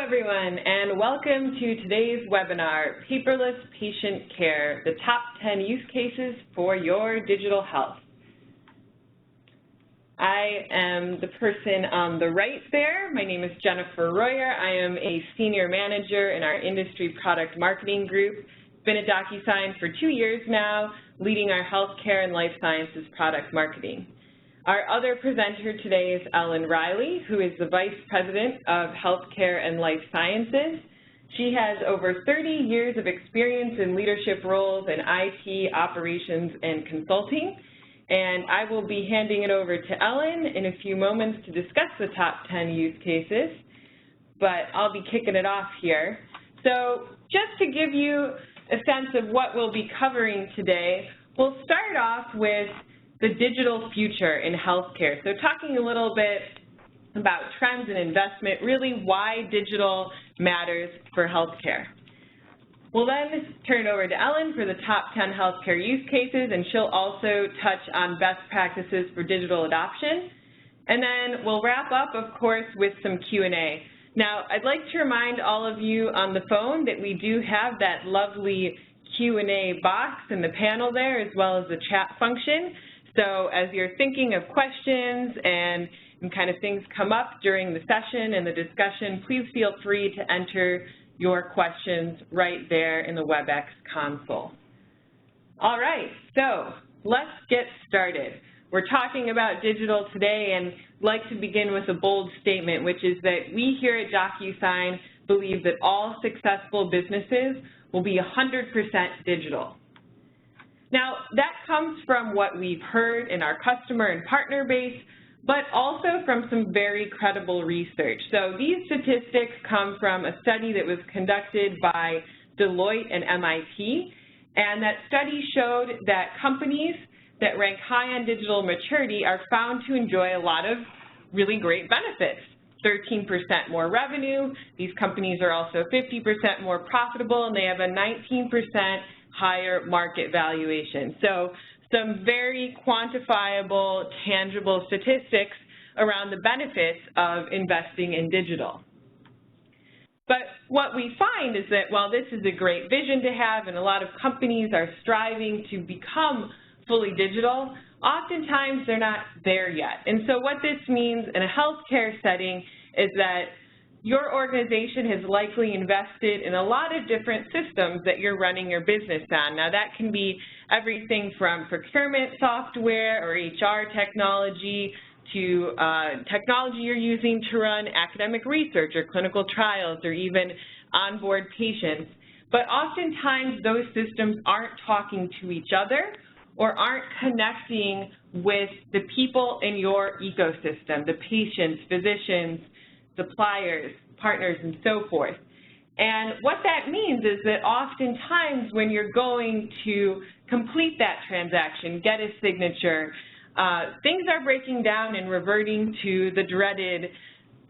everyone, and welcome to today's webinar, Paperless Patient Care, the top 10 use cases for your digital health. I am the person on the right there. My name is Jennifer Royer. I am a senior manager in our industry product marketing group. Been at DocuSign for 2 years now, leading our healthcare and life sciences product marketing. Our other presenter today is Ellen Riley, who is the Vice President of Healthcare and Life Sciences. She has over 30 years of experience in leadership roles in IT, operations, and consulting. And I will be handing it over to Ellen in a few moments to discuss the top 10 use cases, but I'll be kicking it off here. So just to give you a sense of what we'll be covering today, we'll start off with the digital future in healthcare. So talking a little bit about trends and investment, really why digital matters for healthcare. We'll then turn it over to Ellen for the top 10 healthcare use cases, and she'll also touch on best practices for digital adoption. And then we'll wrap up, of course, with some Q&A. Now, I'd like to remind all of you on the phone that we do have that lovely Q&A box in the panel there, as well as the chat function. So as you're thinking of questions and kind of things come up during the session and the discussion, please feel free to enter your questions right there in the WebEx console. All right, so let's get started. We're talking about digital today, and I'd like to begin with a bold statement, which is that we here at DocuSign believe that all successful businesses will be 100% digital. Now, that comes from what we've heard in our customer and partner base, but also from some very credible research. So these statistics come from a study that was conducted by Deloitte and MIT, and that study showed that companies that rank high on digital maturity are found to enjoy a lot of really great benefits. 13% more revenue, these companies are also 50% more profitable, and they have a 19% higher market valuation. So some very quantifiable, tangible statistics around the benefits of investing in digital. But what we find is that while this is a great vision to have and a lot of companies are striving to become fully digital, oftentimes they're not there yet. And so what this means in a healthcare setting is that your organization has likely invested in a lot of different systems that you're running your business on. Now, that can be everything from procurement software or HR technology to technology you're using to run academic research or clinical trials or even onboard patients. But oftentimes, those systems aren't talking to each other or aren't connecting with the people in your ecosystem, the patients, physicians, suppliers, partners, and so forth. And what that means is that oftentimes when you're going to complete that transaction, get a signature, things are breaking down and reverting to the dreaded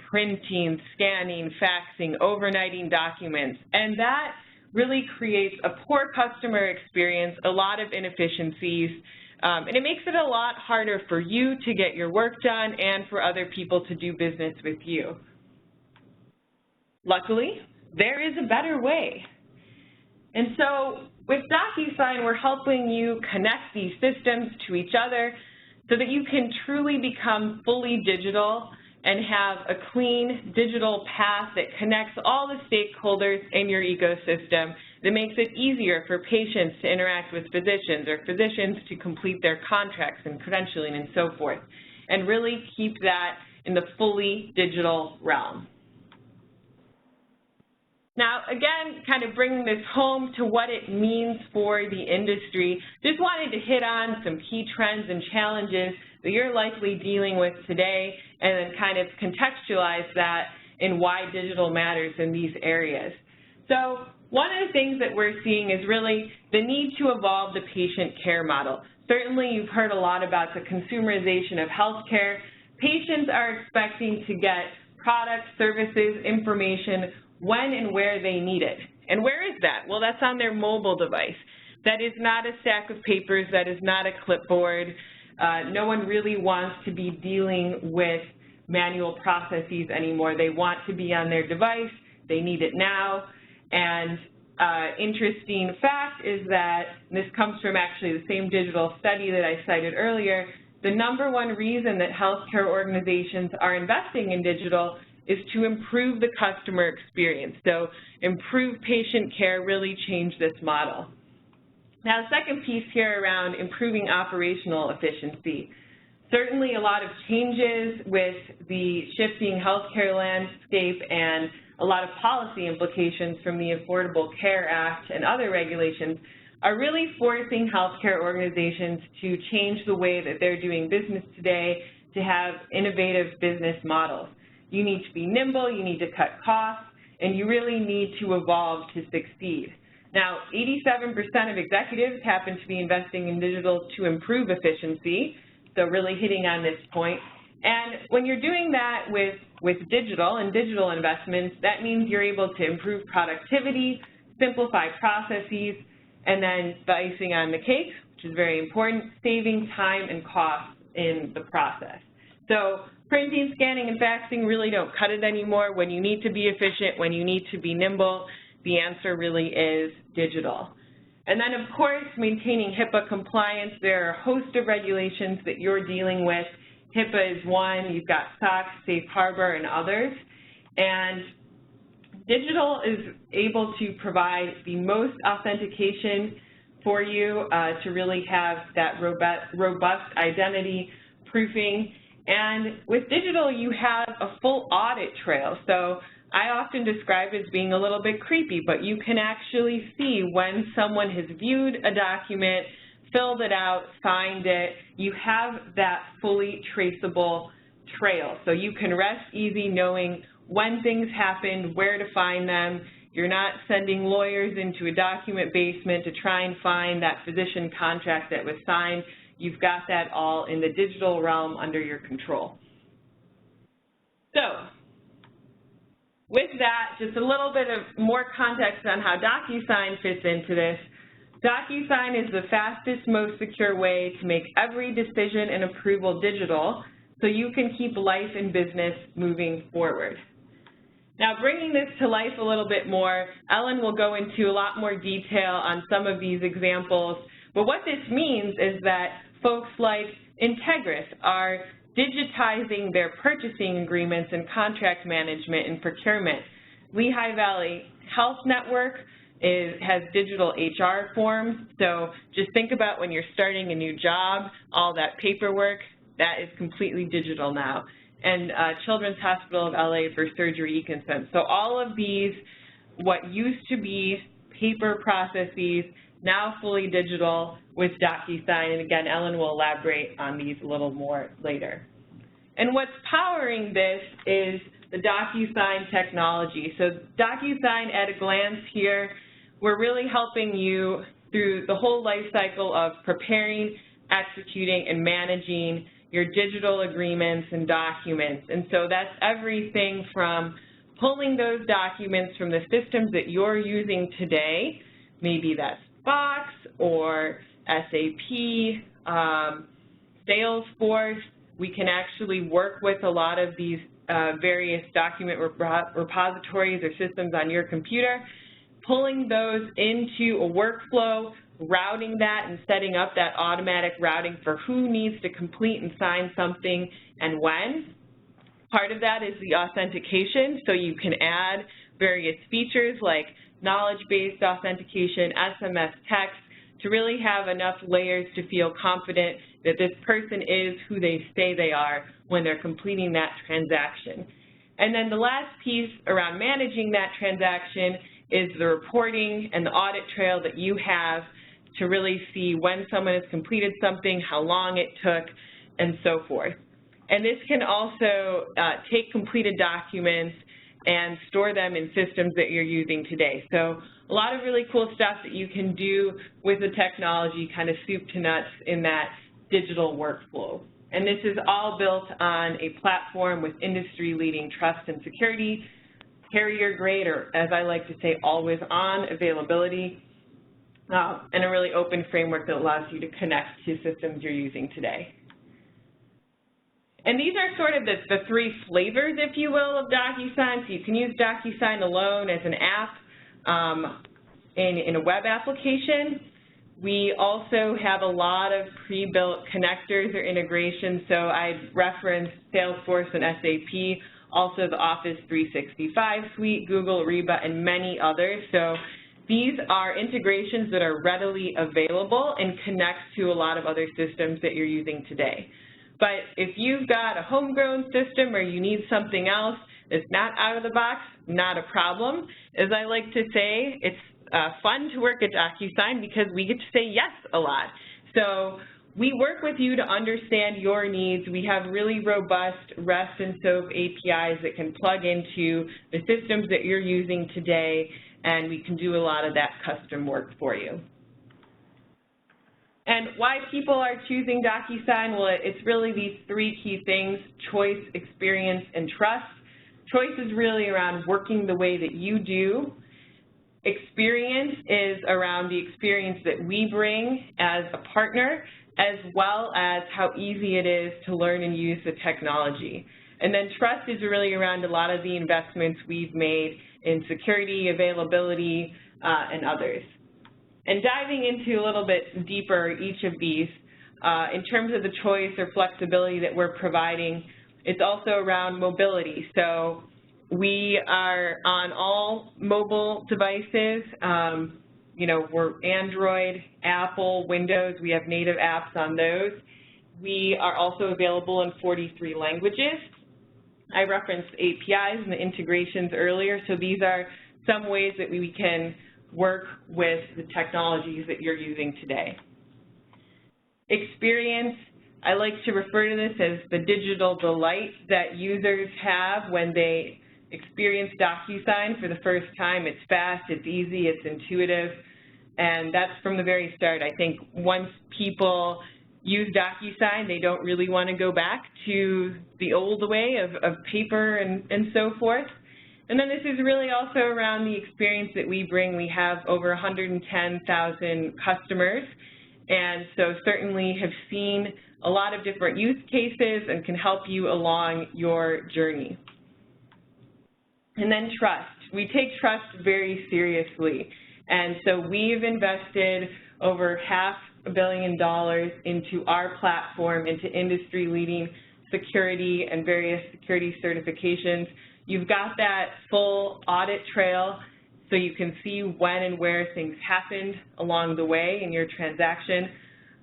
printing, scanning, faxing, overnighting documents. And that really creates a poor customer experience, a lot of inefficiencies, and it makes it a lot harder for you to get your work done and for other people to do business with you. Luckily, there is a better way. And so with DocuSign, we're helping you connect these systems to each other so that you can truly become fully digital and have a clean digital path that connects all the stakeholders in your ecosystem, that makes it easier for patients to interact with physicians or physicians to complete their contracts and credentialing and so forth, and really keep that in the fully digital realm. Now, again, kind of bringing this home to what it means for the industry, just wanted to hit on some key trends and challenges that you're likely dealing with today, and then kind of contextualize that in why digital matters in these areas. So one of the things that we're seeing is really the need to evolve the patient care model. Certainly, you've heard a lot about the consumerization of healthcare. Patients are expecting to get products, services, information when and where they need it. And where is that? Well, that's on their mobile device. That is not a stack of papers. That is not a clipboard. No one really wants to be dealing with manual processes anymore. They want to be on their device, they need it now. And interesting fact is that, and this comes from actually the same digital study that I cited earlier, the #1 reason that healthcare organizations are investing in digital is to improve the customer experience. So improve patient care, really change this model. Now, the second piece here around improving operational efficiency. Certainly a lot of changes with the shifting healthcare landscape and a lot of policy implications from the Affordable Care Act and other regulations are really forcing healthcare organizations to change the way that they're doing business today to have innovative business models. You need to be nimble, you need to cut costs, and you really need to evolve to succeed. Now, 87% of executives happen to be investing in digital to improve efficiency, so really hitting on this point. And when you're doing that with digital and digital investments, that means you're able to improve productivity, simplify processes, and then the icing on the cake, which is very important, saving time and costs in the process. So printing, scanning, and faxing really don't cut it anymore. When you need to be efficient, when you need to be nimble, the answer really is digital. And then, of course, maintaining HIPAA compliance. There are a host of regulations that you're dealing with. HIPAA is one. You've got SOX, Safe Harbor, and others. And digital is able to provide the most authentication for you to really have that robust identity proofing. And with digital, you have a full audit trail. So I often describe it as being a little bit creepy, but you can actually see when someone has viewed a document, filled it out, signed it. You have that fully traceable trail. So you can rest easy knowing when things happened, where to find them. You're not sending lawyers into a document basement to try and find that physician contract that was signed. You've got that all in the digital realm under your control. So with that, just a little bit of more context on how DocuSign fits into this. DocuSign is the fastest, most secure way to make every decision and approval digital so you can keep life and business moving forward. Now, bringing this to life a little bit more, Ellen will go into a lot more detail on some of these examples, but what this means is that folks like Integris are digitizing their purchasing agreements and contract management and procurement. Lehigh Valley Health Network has digital HR forms, so just think about when you're starting a new job, all that paperwork, that is completely digital now. And Children's Hospital of LA for surgery e-consent. So all of these, what used to be paper processes, now fully digital with DocuSign, and again, Ellen will elaborate on these a little more later. And what's powering this is the DocuSign technology. So DocuSign at a glance here, we're really helping you through the whole life cycle of preparing, executing, and managing your digital agreements and documents. And so that's everything from pulling those documents from the systems that you're using today, maybe that's Box or SAP, Salesforce. We can actually work with a lot of these various document repositories or systems on your computer, pulling those into a workflow, routing that and setting up that automatic routing for who needs to complete and sign something and when. Part of that is the authentication, so you can add various features like knowledge-based authentication, SMS text, to really have enough layers to feel confident that this person is who they say they are when they're completing that transaction. And then the last piece around managing that transaction is the reporting and the audit trail that you have to really see when someone has completed something, how long it took, and so forth. And this can also take completed documents and store them in systems that you're using today. So a lot of really cool stuff that you can do with the technology, kind of soup to nuts in that digital workflow. And this is all built on a platform with industry-leading trust and security, carrier-grade, or as I like to say, always-on availability, and a really open framework that allows you to connect to systems you're using today. And these are sort of the three flavors, if you will, of DocuSign. So you can use DocuSign alone as an app in a web application. We also have a lot of pre-built connectors or integrations. So I referenced Salesforce and SAP, also the Office 365 suite, Google, Ariba, and many others. So these are integrations that are readily available and connect to a lot of other systems that you're using today. But if you've got a homegrown system or you need something else that's not out of the box, not a problem. As I like to say, it's fun to work at DocuSign because we get to say yes a lot. So we work with you to understand your needs. We have really robust REST and SOAP APIs that can plug into the systems that you're using today, and we can do a lot of that custom work for you. And why people are choosing DocuSign? Well, it's really these three key things: choice, experience, and trust. Choice is really around working the way that you do. Experience is around the experience that we bring as a partner, as well as how easy it is to learn and use the technology. And then trust is really around a lot of the investments we've made in security, availability, and others. And diving into a little bit deeper each of these, in terms of the choice or flexibility that we're providing, it's also around mobility. So we are on all mobile devices. You know, we're Android, Apple, Windows. We have native apps on those. We are also available in 43 languages. I referenced APIs and the integrations earlier, so these are some ways that we can work with the technologies that you're using today. Experience, I like to refer to this as the digital delight that users have when they experience DocuSign for the first time. It's fast, it's easy, it's intuitive, and that's from the very start. I think once people use DocuSign, they don't really want to go back to the old way of paper and so forth. And then this is really also around the experience that we bring. We have over 110,000 customers, and so certainly have seen a lot of different use cases and can help you along your journey. And then trust. We take trust very seriously, and so we've invested over $500 million into our platform, into industry-leading security and various security certifications. You've got that full audit trail so you can see when and where things happened along the way in your transaction.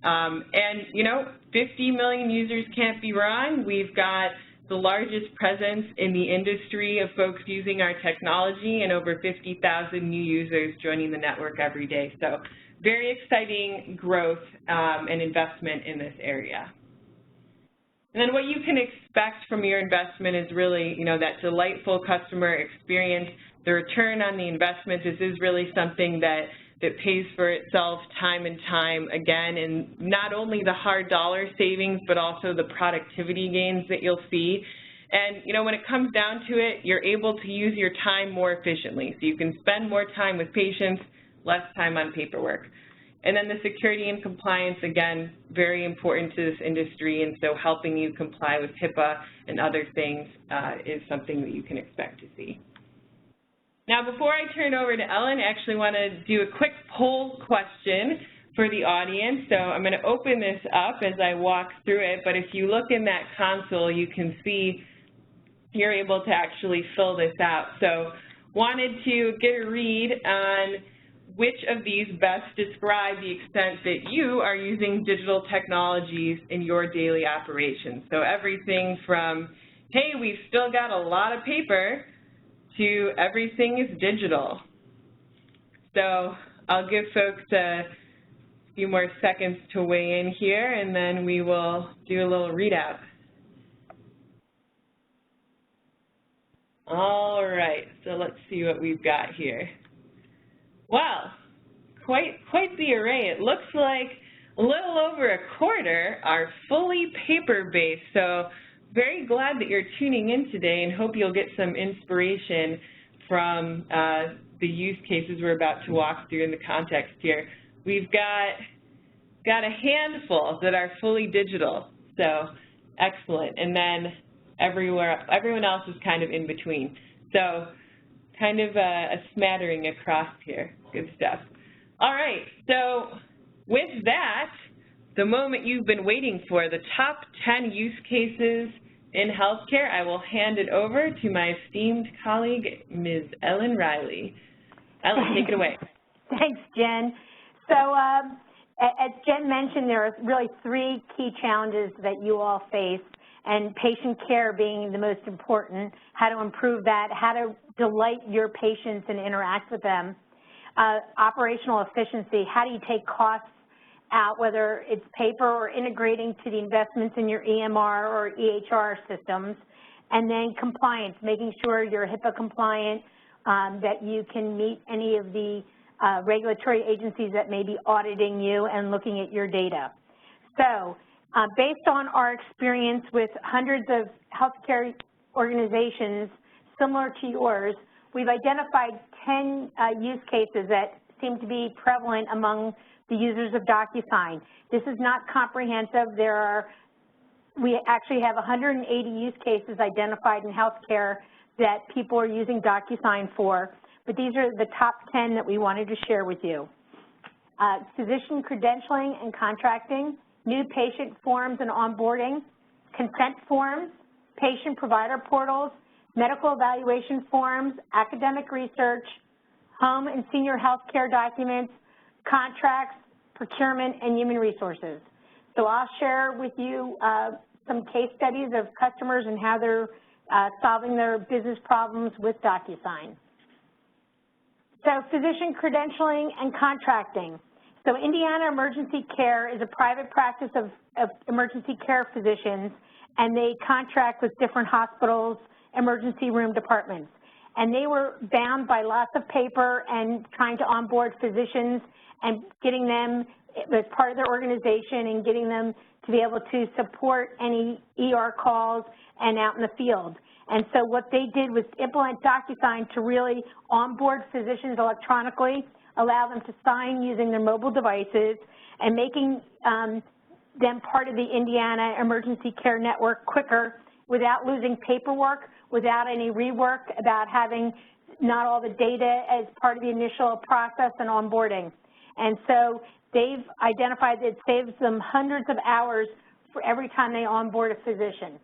And, you know, 50 million users can't be wrong. We've got the largest presence in the industry of folks using our technology and over 50,000 new users joining the network every day. So very exciting growth and investment in this area. And then what you can expect from your investment is really, you know, that delightful customer experience, the return on the investment. This is really something that pays for itself time and time again, and not only the hard dollar savings, but also the productivity gains that you'll see. And, you know, when it comes down to it, you're able to use your time more efficiently. So you can spend more time with patients, less time on paperwork. And then the security and compliance, again, very important to this industry, and so helping you comply with HIPAA and other things is something that you can expect to see. Now, before I turn over to Ellen, I actually want to do a quick poll question for the audience. So I'm going to open this up as I walk through it, but if you look in that console, you can see you're able to actually fill this out. So wanted to get a read on which of these best describe the extent that you are using digital technologies in your daily operations. So everything from, hey, we've still got a lot of paper, to everything is digital. So I'll give folks a few more seconds to weigh in here, and then we will do a little readout. All right, so let's see what we've got here. Wow, quite the array. It looks like a little over a quarter are fully paper-based. So very glad that you're tuning in today, and hope you'll get some inspiration from the use cases we're about to walk through in the context here. We've got a handful that are fully digital. So excellent. And then everyone else is kind of in between. So kind of a smattering across here. Good stuff. All right, so with that, the moment you've been waiting for, the top 10 use cases in healthcare, I will hand it over to my esteemed colleague, Ms. Ellen Riley. Ellen, take it away. Thanks, Jen. So as Jen mentioned, there are really 3 key challenges that you all face, and patient care being the most important, how to improve that, how to delight your patients and interact with them. Operational efficiency, how do you take costs out, whether it's paper or integrating to the investments in your EMR or EHR systems. And then compliance, making sure you're HIPAA compliant, that you can meet any of the regulatory agencies that may be auditing you and looking at your data. So based on our experience with hundreds of healthcare organizations similar to yours, we've identified 10 use cases that seem to be prevalent among the users of DocuSign. This is not comprehensive. We actually have 180 use cases identified in healthcare that people are using DocuSign for, but these are the top 10 that we wanted to share with you. Physician credentialing and contracting, new patient forms and onboarding, consent forms, patient provider portals, medical evaluation forms, academic research, home and senior health care documents, contracts, procurement, and human resources. So I'll share with you some case studies of customers and how they're solving their business problems with DocuSign. So physician credentialing and contracting. So Indiana Emergency Care is a private practice of emergency care physicians, and they contract with different hospitals, emergency room departments. And they were bound by lots of paper and trying to onboard physicians and getting them as part of their organization and getting them to be able to support any ER calls and out in the field. And so what they did was implement DocuSign to really onboard physicians electronically, allow them to sign using their mobile devices, and making them part of the Indiana Emergency Care Network quicker without losing paperwork, without any rework about having not all the data as part of the initial process and onboarding. And so they've identified that it saves them hundreds of hours for every time they onboard a physician.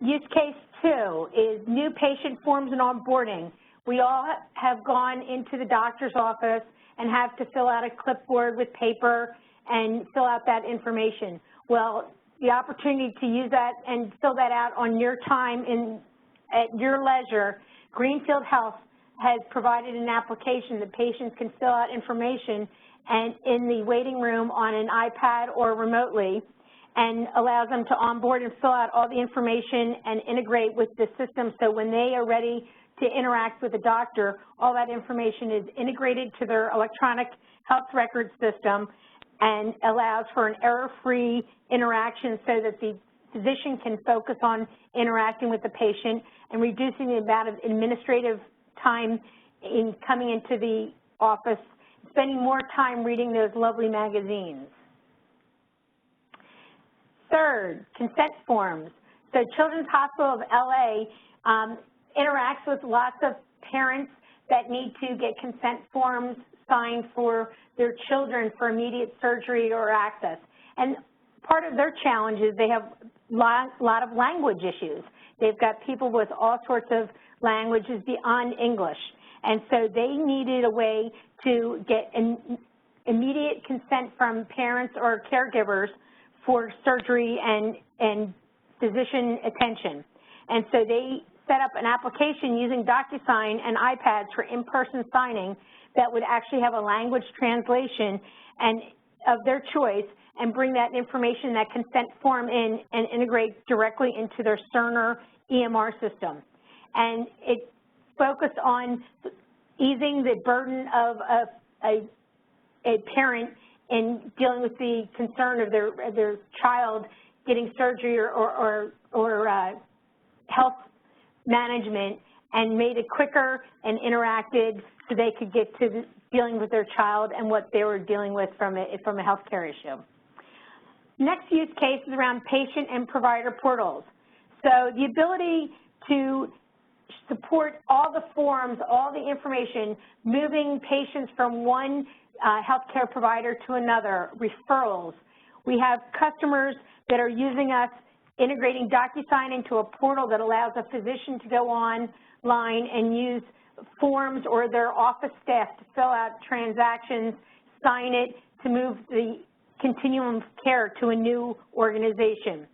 Use case 2 is new patient forms and onboarding. We all have gone into the doctor's office and have to fill out a clipboard with paper and fill out that information. Well, the opportunity to use that and fill that out on your time at your leisure, Greenfield Health has provided an application that patients can fill out information and in the waiting room on an iPad or remotely, and allows them to onboard and fill out all the information and integrate with the system, so when they are ready to interact with the doctor, all that information is integrated to their electronic health record system and allows for an error-free interaction so that the physician can focus on interacting with the patient and reducing the amount of administrative time in coming into the office, spending more time reading those lovely magazines. Third, consent forms. So Children's Hospital of LA interacts with lots of parents that need to get consent forms signed for their children for immediate surgery or access. And part of their challenge is they have a lot of language issues. They've got people with all sorts of languages beyond English. And so they needed a way to get an immediate consent from parents or caregivers for surgery and physician attention. And so they set up an application using DocuSign and iPads for in-person signing that would actually have a language translation and of their choice and bring that information, that consent form in and integrate directly into their Cerner EMR system. And it focused on easing the burden of a parent in dealing with the concern of their child getting surgery or health management, and made it quicker and interacted so they could get to dealing with their child and what they were dealing with from a healthcare issue. Next use case is around patient and provider portals. So the ability to support all the forms, all the information, moving patients from one healthcare provider to another, referrals. We have customers that are using us, integrating DocuSign into a portal that allows a physician to go online and use forms or their office staff to fill out transactions, sign it, to move the continuum of care to a new organization.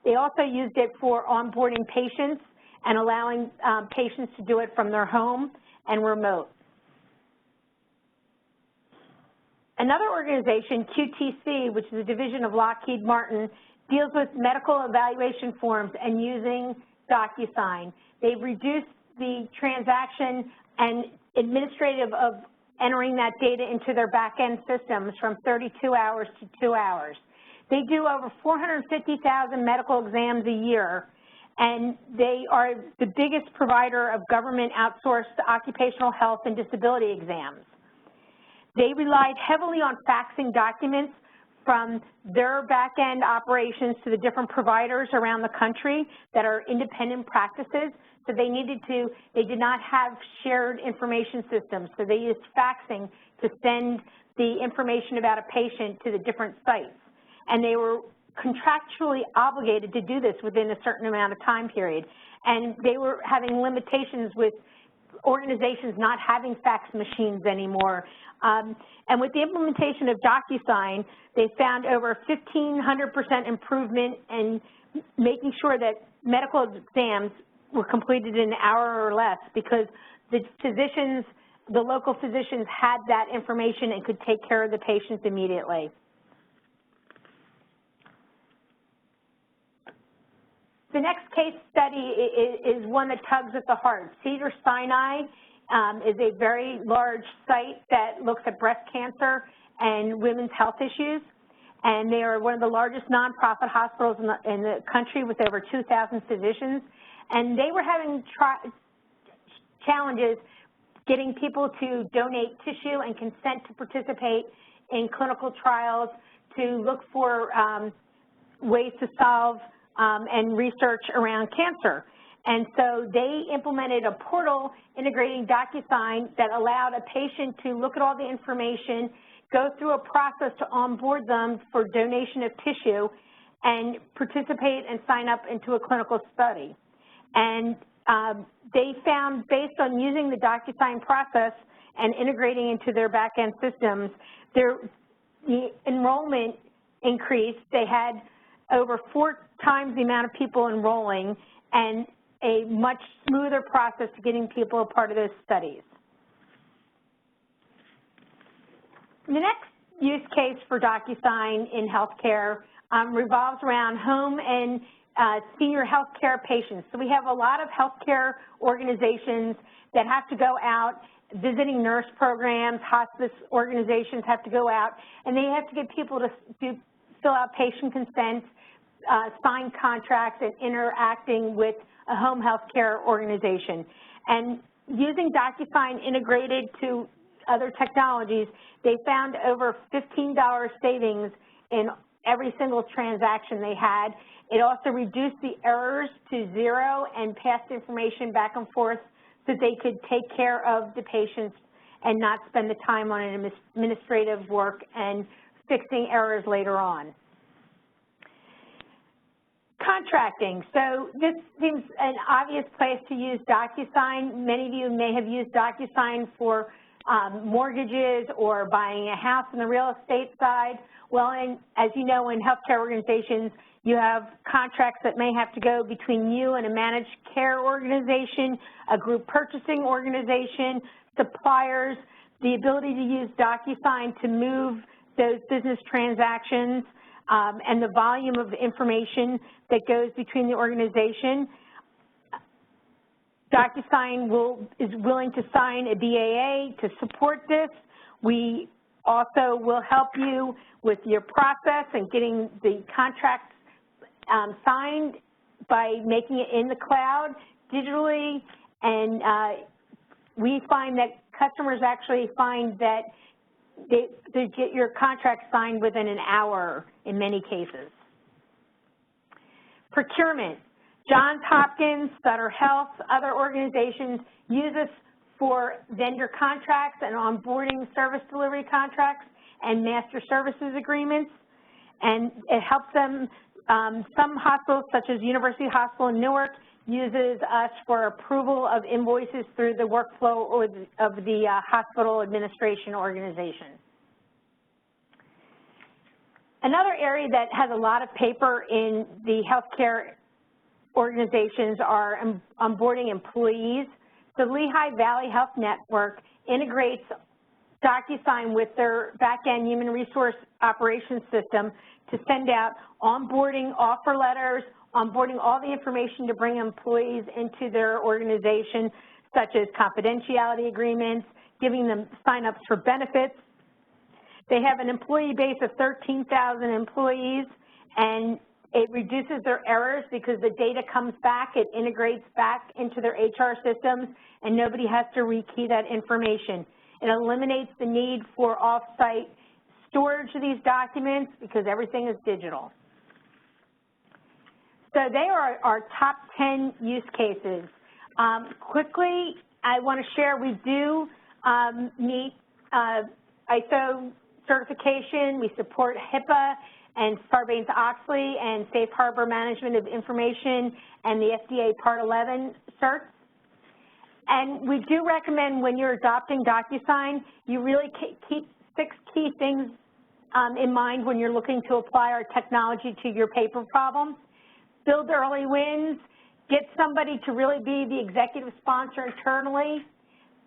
They also used it for onboarding patients and allowing patients to do it from their home and remote. Another organization, QTC, which is a division of Lockheed Martin, deals with medical evaluation forms and using DocuSign. They've reduced the transaction and administrative of entering that data into their back-end systems from 32 hours to 2 hours. They do over 450,000 medical exams a year, and they are the biggest provider of government outsourced occupational health and disability exams. They relied heavily on faxing documents from their back-end operations to the different providers around the country that are independent practices. So they did not have shared information systems. So they used faxing to send the information about a patient to the different sites. And they were contractually obligated to do this within a certain amount of time period. And they were having limitations with organizations not having fax machines anymore. And with the implementation of DocuSign, they found over 1,500% improvement in making sure that medical exams were completed in an hour or less, because the physicians, the local physicians had that information and could take care of the patients immediately. The next case study is one that tugs at the heart. Cedars-Sinai is a very large site that looks at breast cancer and women's health issues, and they are one of the largest nonprofit hospitals in the country with over 2,000 physicians, and they were having challenges getting people to donate tissue and consent to participate in clinical trials to look for ways to solve and research around cancer. And so they implemented a portal integrating DocuSign that allowed a patient to look at all the information, go through a process to onboard them for donation of tissue, and participate and sign up into a clinical study. And they found, based on using the DocuSign process and integrating into their back-end systems, the enrollment increased. They had over 4 times the amount of people enrolling and a much smoother process to getting people a part of those studies. The next use case for DocuSign in healthcare revolves around home and senior healthcare patients. So we have a lot of healthcare organizations that have to go out, visiting nurse programs, hospice organizations have to go out, and they have to get people to fill out patient consent, sign contracts, and interacting with a home health care organization. And using DocuSign integrated to other technologies, they found over $15 savings in every single transaction they had. It also reduced the errors to 0 and passed information back and forth so they could take care of the patients and not spend the time on an administrative work and fixing errors later on. Contracting. So this seems an obvious place to use DocuSign. Many of you may have used DocuSign for mortgages or buying a house on the real estate side. Well, as you know, in healthcare organizations, you have contracts that may have to go between you and a managed care organization, a group purchasing organization, suppliers, the ability to use DocuSign to move those business transactions, and the volume of information that goes between the organization. DocuSign is willing to sign a BAA to support this. We also will help you with your process and getting the contracts signed by making it in the cloud digitally. And we find that customers actually find that they get your contract signed within an hour in many cases. Procurement. Johns Hopkins, Sutter Health, other organizations use this for vendor contracts and onboarding service delivery contracts and master services agreements, and it helps them. Some hospitals, such as University Hospital in Newark, uses us for approval of invoices through the workflow of the hospital administration organization. Another area that has a lot of paper in the healthcare organizations are onboarding employees. The Lehigh Valley Health Network integrates DocuSign with their back-end human resource operations system to send out onboarding offer letters, onboarding all the information to bring employees into their organization, such as confidentiality agreements, giving them sign-ups for benefits. They have an employee base of 13,000 employees, and it reduces their errors because the data comes back, it integrates back into their HR systems, and nobody has to rekey that information. It eliminates the need for off-site storage of these documents because everything is digital. So they are our top 10 use cases. Quickly, I want to share we do meet ISO certification. We support HIPAA and Sarbanes-Oxley and Safe Harbor Management of Information and the FDA Part 11 certs. And we do recommend when you're adopting DocuSign, you really keep 6 key things in mind when you're looking to apply our technology to your paper problem. Build early wins, get somebody to really be the executive sponsor internally,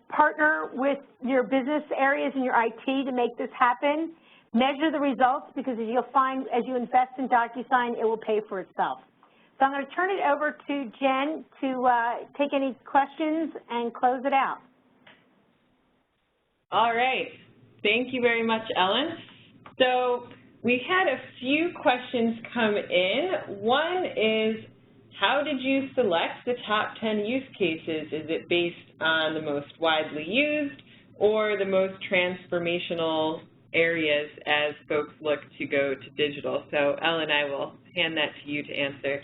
partner with your business areas and your IT to make this happen, measure the results because as you'll find as you invest in DocuSign, it will pay for itself. So I'm going to turn it over to Jen to take any questions and close it out. All right. Thank you very much, Ellen. So we had a few questions come in. One is, how did you select the top 10 use cases? Is it based on the most widely used or the most transformational areas as folks look to go to digital? So Ellen, I will hand that to you to answer.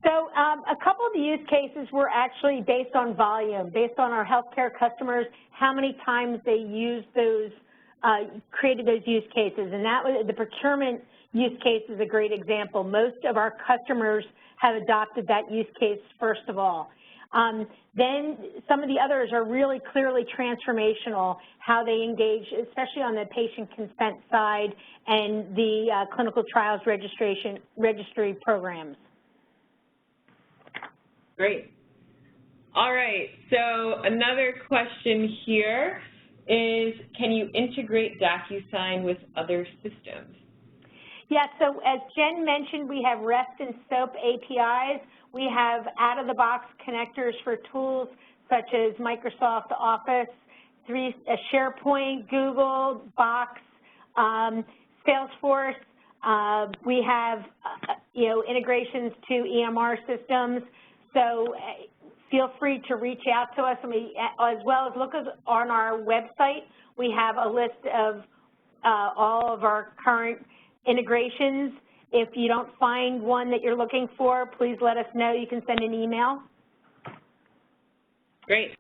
So a couple of the use cases were actually based on volume, based on our healthcare customers, how many times they used those, created those use cases. And that was, the procurement use case is a great example. Most of our customers have adopted that use case first of all. Then some of the others are really clearly transformational, how they engage, especially on the patient consent side and the clinical trials registry programs. Great. All right, so another question here is, can you integrate DocuSign with other systems? Yeah, so as Jen mentioned, we have REST and SOAP APIs. We have out-of-the-box connectors for tools such as Microsoft Office, SharePoint, Google, Box, Salesforce. We have, integrations to EMR systems. So feel free to reach out to us, as well as look on our website. We have a list of all of our current integrations. If you don't find one that you're looking for, please let us know. You can send an email. Great.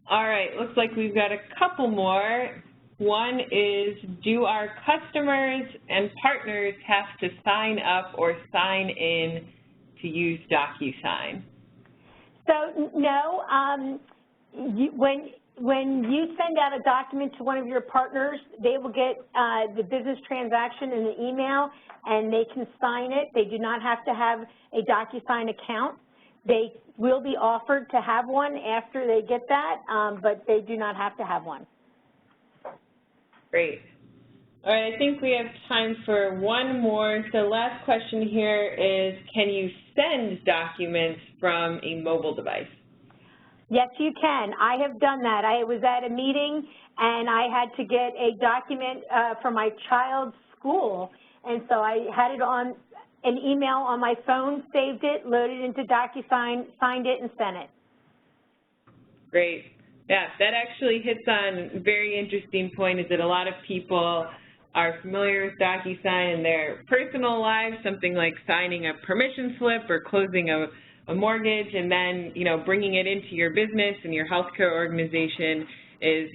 All right, looks like we've got a couple more. One is, do our customers and partners have to sign up or sign in to use DocuSign? So no, when you send out a document to one of your partners, they will get the business transaction in the email and they can sign it. They do not have to have a DocuSign account. They will be offered to have one after they get that, but they do not have to have one. Great. All right, I think we have time for one more. So last question here is, can you send documents from a mobile device? Yes, you can. I have done that. I was at a meeting and I had to get a document for my child's school, and so I had it on an email on my phone, saved it, loaded into DocuSign, signed it, and sent it. Great. Yeah, that actually hits on a very interesting point, is that a lot of people are familiar with DocuSign in their personal lives, something like signing a permission slip or closing a mortgage, and then, you know, bringing it into your business and your healthcare organization is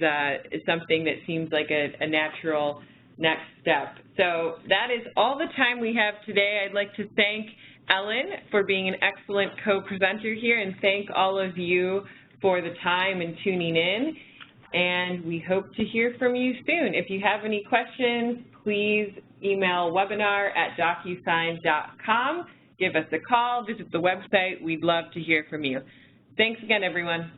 something that seems like a natural next step. So that is all the time we have today. I'd like to thank Ellen for being an excellent co-presenter here, and thank all of you for the time and tuning in. And we hope to hear from you soon. If you have any questions, please email webinar@docusign.com. Give us a call, visit the website. We'd love to hear from you. Thanks again, everyone.